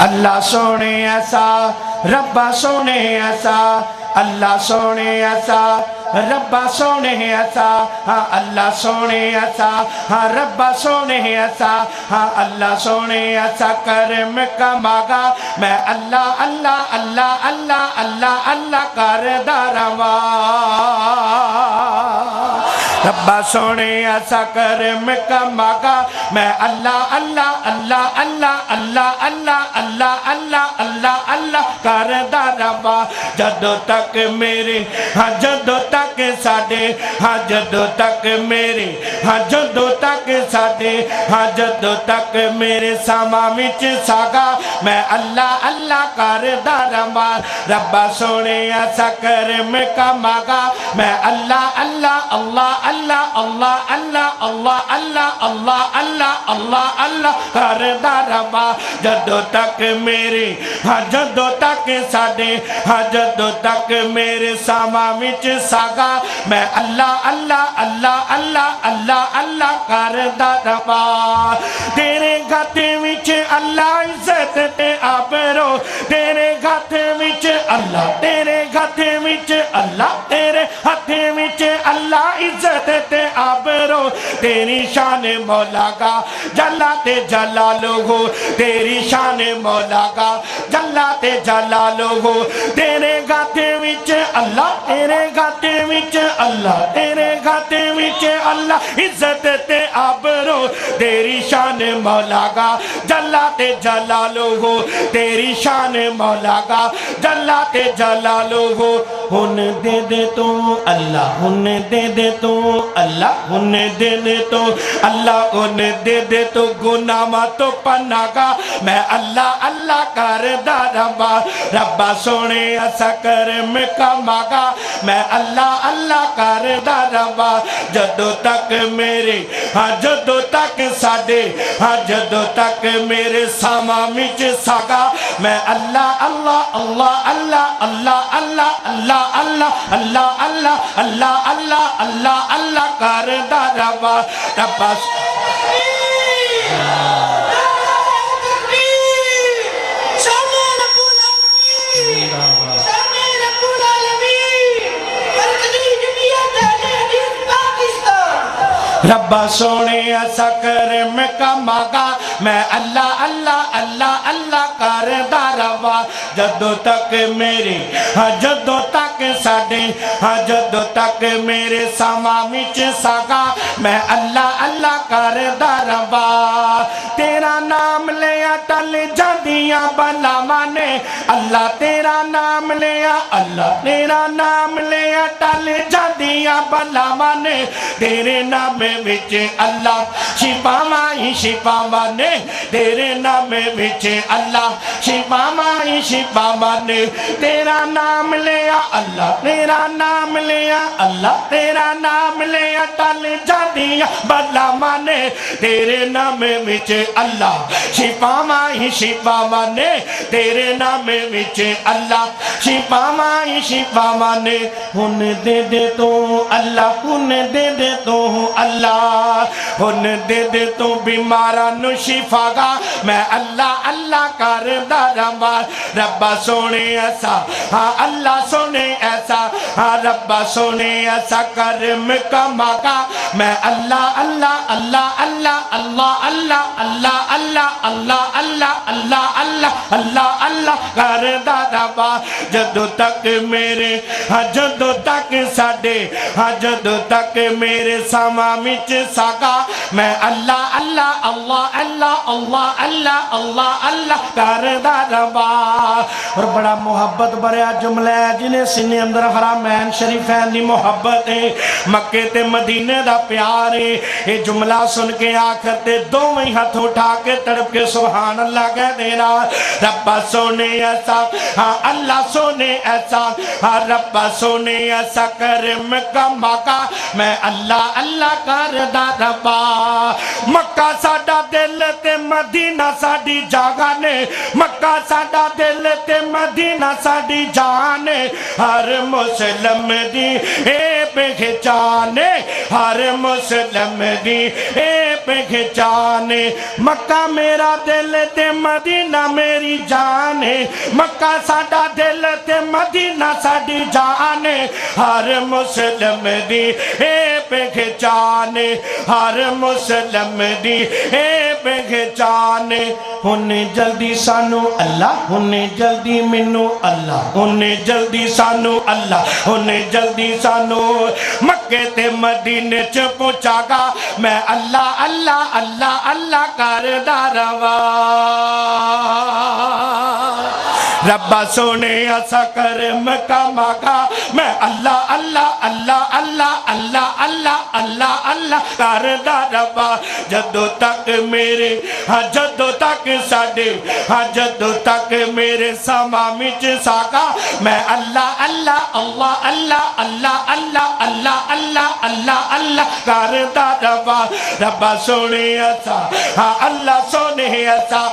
اللہ سونے ایسا ربا سونے ایسا اللہ سونے ایسا ربا سونے ایسا ہاں اللہ سونے ایسا ہاں ربا سونے ایسا ہاں اللہ سونے ایسا کرم کا ماغا میں اللہ اللہ اللہ اللہ اللہ اللہ کردہ رواں ربا سونے ایسا کرم کا ماغا میں اللہ اللہ اللہ اللہ اللہ اللہ اللہ اللہ اللہ اللہ کردہ رواں جدو تک میرے ہاں جدو تک ساڈے ہاں جدو تک میرے ہاں جدو تک ساڈے ہاں جدو تک میرے ساما وچ ساگا میں اللہ اللہ کردہ رواں ربا سونے ایسا کرم کا ماغا میں اللہ اللہ اللہ اللہ اللہ اللہ اللہ اللہ اللہ اللہ اللہ اللہ کردہ رواں جدو تک میرے ہاں جدو تک ساڈے ہاں جدو تک میرے ساما وچ ساگا میں اللہ اللہ اللہ اللہ اللہ اللہ کردہ رواں تیرے گھاتے وچ اللہ عزت تے آبرو تیرے گھاتے وچ اللہ تیرے گھاتے وچ اللہ تیرے ہاتھے وچ اللہ عزت تے آبرو تیری شان مولا گا جلا تے جلالو ہو تیری شان مولا گا جلا تے جلالو ہو تیرے گھاتے وچ اللہ تیرے گھاتے وچ اللہ تیرے گھاتے وچ اللہ عزت تے آبرو تیری شان مولا گا جلا تے جلالو ہو تیری شان مولا گا جلا تے جلالو ہو ہن دے دے تو اللہ ہن دے دے تو اللہ ہن دے دے تو اللہ ہن دے دے تو گناہ ما تو پناہ گا میں اللہ اللہ کردہ رواں ربا سونے ایسا کرم کا ماغا میں اللہ اللہ کردہ رواں جدو تک میرے ہاں جدو تک ساڈے ہاں جدو تک میرے ساما وچ ساگا میں اللہ اللہ اللہ اللہ اللہ اللہ اللہ اللہ اللہ اللہ اللہ اللہ اللہ اللہ کردہ رواں ربا ربا سونے ایسا کرم کا ماغا میں اللہ اللہ اللہ اللہ کردہ رواں جدو تک میرے ہاں جدو تک ساڈے ہاں جدو تک میرے ساما وچ ساگا میں اللہ اللہ کردہ رواں تیرا نام لیا ٹل جاندیاں بلاواں نے اللہ تیرا نام لیا اللہ تیرا نام لیا ٹل جاندیاں بلاواں نے تیرے نام وچ اللہ شفاواں ہی شفاواں نے تیرے نام وچ اللہ شفاواں ہی شفاواں نے تیرا نام لیا اللہ تیرا نام لیا اللہ تیرا نام لیا ٹل جاندیاں بلاواں نے تیرے نام وچ اللہ شفاواں ہی شفاواں نے تیرے نام وچ اللہ شفاواں ہی شفاواں نے ہن دے دے تو اللہ ہن دے دے تو اللہ ہن دے دے تو بیماراں نو شفا گا میں اللہ اللہ کردہ رواں ربا سونے ایسا ہاں اللہ سونے ایسا ہاں ربا سونے ایسا کرم کا ماغا میں اللہ اللہ اللہ اللہ اللہ اللہ اللہ اللہ اللہ اللہ اللہ اللہ اللہ اللہ کردہ رواں جدو تک میرے ہاں جدو تک ساڈے ہاں جدو تک میرے ساما وچ ساگا میں اللہ اللہ اللہ اللہ اللہ اللہ اللہ اللہ کردہ رواں اور بڑا محبت بھریا جملہ ہے جنہیں سینے اندر حرمین شریفین دی محبت ہے مکے تے مدینے دا پیار ہے یہ جملہ سن کے آخر تے دوویں ہاتھ اٹھا کے تڑپ کے سبحان اللہ کہہ دینا ربا سونے ایسا ہاں اللہ سونے ایسا ہاں ربا سونے ایسا کرم کا ماغا میں اللہ اللہ کردہ رواں مکہ ساڈا دل دل تے مدینہ ساڈی جاگان مکہ ساڈا دل تے مدینہ ساڈی جان ہر مسلم دی اے پہچان ہر مسلم دی اے پہچان مکہ میرا دل تے مدینہ میری جان مکہ ساڈا دل تے مدینہ ساڈی جان ہر مسلم دی اے پہچان ہر مسلم دی اے پہچان ہونے جلدی سانو اللہ ہونے جلدی منو اللہ ہونے جلدی سانو اللہ ہونے جلدی سانو مکے تے مدینے چ پہنچا گا میں اللہ اللہ اللہ اللہ کردا رہواں ربا سونے ایسا کرم کماگا میں اللہ اللہ اللہ اللہ اللہ اللہ اللہ اللہ کردا رہواں جدوں تک میرے جدوں تک ساڈے جدوں تک میرے سما وچ ساگا میں اللہ اللہ اللہ اللہ اللہ اللہ اللہ اللہ اللہ اللہ کردا رہواں ربا سونے ایسا اللہ سونے ایسا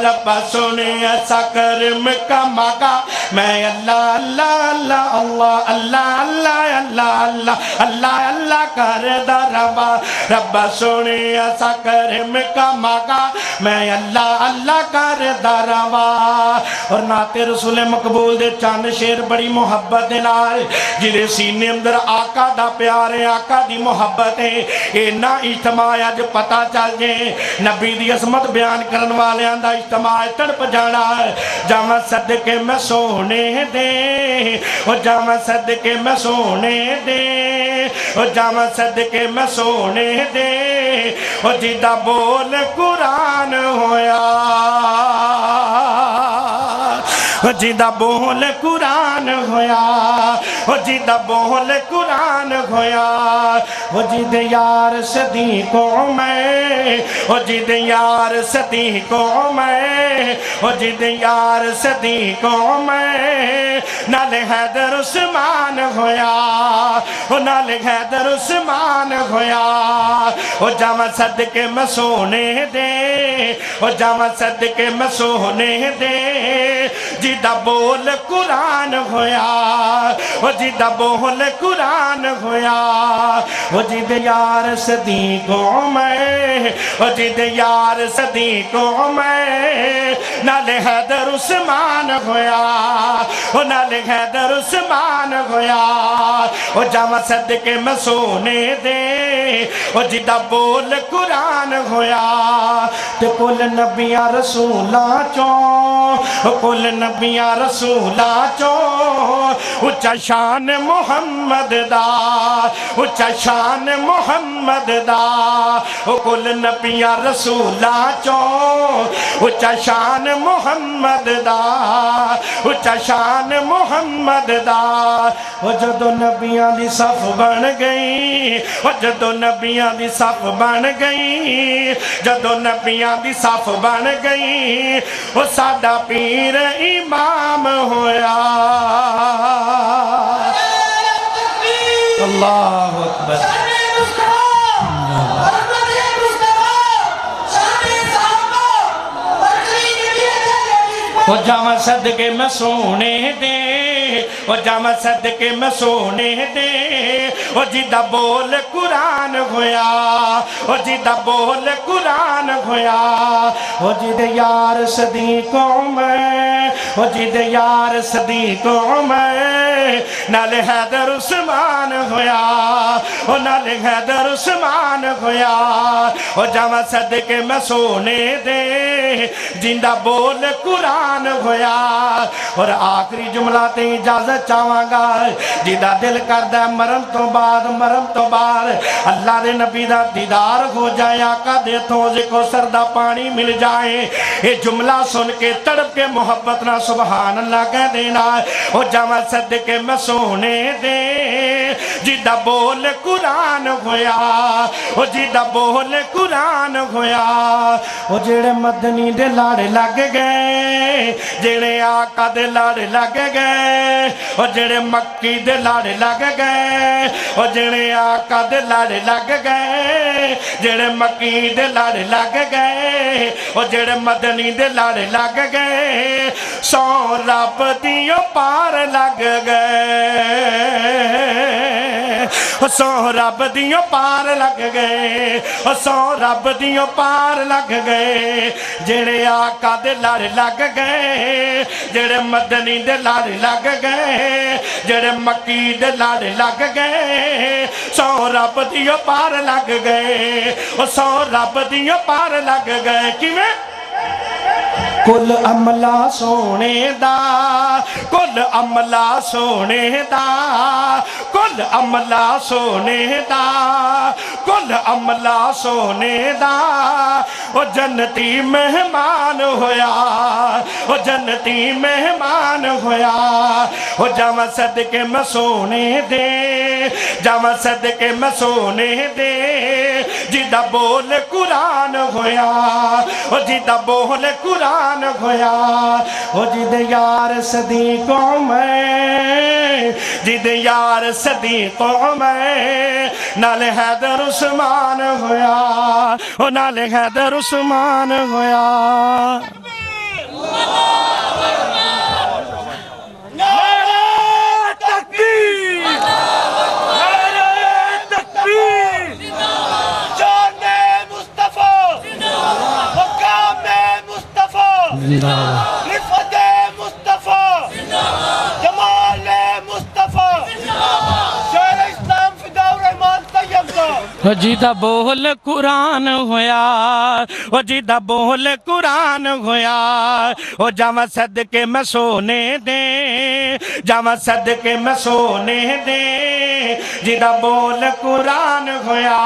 ربا سونے ایسا کرم کماگا میں اللہ اللہ اللہ اللہ اللہ اللہ اللہ اللہ اللہ کردا رہواں ربا سونے ایسا کرم کماگا میں اللہ اللہ کردا رہواں اور نعت رسول مقبول دے چند شیر بڑی محبت دے نال جدے سینے اندر آقا دا پیار ہے آقا دی محبت ہے اینا اجتماع اج پتہ چل جائے نبی دی عظمت بیان کرن والیاں دا اجتماع تڑپ جانا جاواں صدقے میں سونے دے او جاواں صدقے میں سونے دے او جاواں صدقے میں سونے دے او جدا بول قرآن ہویا جدا بول قرآن ہویا جدا بول قرآن ہویا جد یار صدیقوں میں جد یار صدیقوں میں جد یار صدیقوں میں نال حیدر عثمان ہویا نال حیدر عثمان ہویا جاواں صدقے میں سونے دے جاواں صدقے میں سونے دے جدا بول قرآن ہویا جدا بول قرآن ہویا جد یار صدیقوں میں جد یار صدیقوں میں نال حیدر عثمان ہویا نال حیدر عثمان ہویا جاواں صدقے میں سونے دے جدا بول قرآن ہویا تے کل نبیاں رسولاں چوں کل نبیاں رسولاں چوں اچا شان محمد دا اچا شان محمد دا کل نبیاں رسولاں چوں اچا شان محمد دا اچا شان محمد دا جدو نبیاں دی صف بن گئی جدو نبیاں دی صف بن گئی جدو نبیاں دی صف بن گئی وہ ساڈا پیر امام ہویا اللہ اکبر وہ جاواں صدقے میں سونے دے وہ جاواں صدقے میں سونے دے وہ جدا بول قرآن ہویا وہ جدا بول قرآن ہویا وہ جد یار صدیقوں میں وہ جد یار صدیقوں میں نال حیدر عثمان ہویا وہ نال حیدر عثمان ہویا وہ جاواں صدقے میں سونے دے جندا بول قرآن ہویا اور آخری جملہ تے اجازت چاہواں گا جدا دل کردہ مرن تو بعد اللہ دے نبی دا دیدار ہو جائے آقا دے توزے کو سردہ پانی مل جائے یہ جملہ سن کے تڑپ کے محبت نہ سبحان اللہ کہہ دینا ہو جاواں صدقے میں سونے دے جدا بول قرآن ہویا او جدا بول قرآن ہویا او جڑے مدنی دے لاڑے لگ گئے جڑے آقا دے لاڑے لگ گئے او جڑے مکی دے لاڑے لگ گئے او جڑے آقا دے لاڑے لگ گئے جڑے مکی دے لاڑے لگ گئے او جڑے مدنی دے لاڑے لگ گئے سو رب دیو پار لگ گئے سو رب دیو پار لگ گئے سو رب دیو پار لگ گئے جڑے آقا دے لاڑے لگ گئے جڑے مدنی دے لاڑے لگ گئے جڑے مکی دے لاڑے لگ گئے سو رب دیو پار لگ گئے سو رب دیو پار لگ گئے کیویں کل عملہ سونے دا کل عملہ سونے دا کل عملہ سونے دا کل عملہ سونے دا او جنتی مہمان ہویا او جنتی مہمان ہویا او جاواں صدقے میں سونے دے جاواں صدقے میں سونے دے جدا بول قرآن ہویا او جدا بول قرآن ہویا او جد یار صدیقوں میں جد یار صدیقوں میں نال حیدر عثمان ہویا او نال حیدر عثمان ہویا نعرہ تکبیر نعرہ تکبیر جان مصطفیٰ مقام مصطفیٰ رفعت مصطفیٰ جمال مصطفیٰ شہر اسلام فدا الرحمن طیب کا جیدہ بول قرآن ہویا او جیدہ بول قرآن ہویا او جاواں صدقے میں سونے دے جاواں صدقے میں سونے دے جیدہ بول قرآن ہویا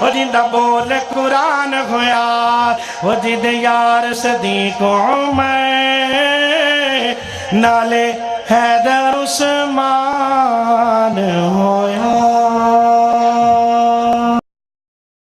او جیدہ بول قرآن ہویا او جیدہ یار صدیقوں میں نالے حیدر عثمان ہویا